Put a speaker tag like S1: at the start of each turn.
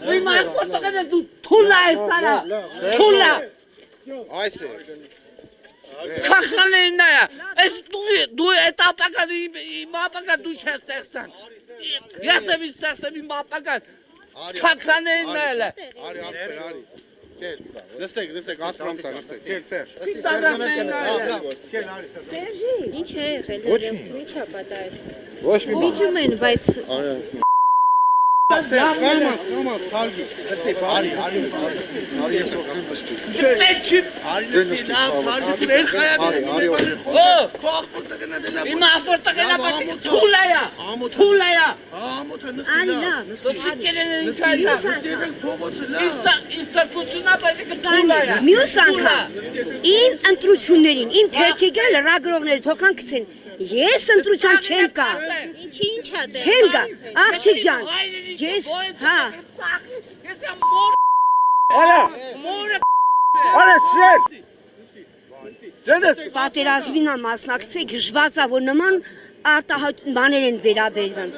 S1: Մի մարտոկը դու թուլա ես արա։ Թուլա։
S2: Այս է։
S1: Քախանեն նայ։ Այս դու էտապակա իմ ապակա դու չես ստեղծան։ Ես եմ ստեղծեմ իմ ապակա։ Քախանեն նայ։
S2: Արի ապեր արի։ Քեր։ Նստեք, ասպրամ տա, նստեք։ Քեր Սերժ։ Քեր արի։
S3: Սերժի, ինչ է եղել դրամություն, ինչ է պատահել։
S2: Ոչ մի բան։
S3: Միջում են, բայց
S2: Սերժ, կամաս, թարգի։ Նստեք, արի ես օգնում նստի։
S1: Չէ,
S2: Արի նստի, լավ, թարգի դու էլ խայադեն։
S1: իմ ապորտակելա բասի թուլայա։ Թուլայա։
S2: Ամոթը նստի
S3: Արի
S2: լավ։
S3: լավ։
S1: Սիկերեն ինքայա։
S2: Նստեք փողոցը լավ։
S1: Իսարքությունա բասի թուլայա։
S4: Մյուս անգամ իմ ընտրություններին, իմ թերթիկը լրագրողները թողան գցեն։ Ես ընտրության չեմ կա։
S3: ինչ է դե։
S4: Չեմ կա, աղջիկ ջան։ Ես, հա։
S1: Ես եմ մոր։
S2: Արա,
S1: Մորը
S2: արա Սերժ։ Ջենես։
S4: Պատերազմին մասնակցել գժված է, որ նման արտահայտ բաներ են վերաբերվում։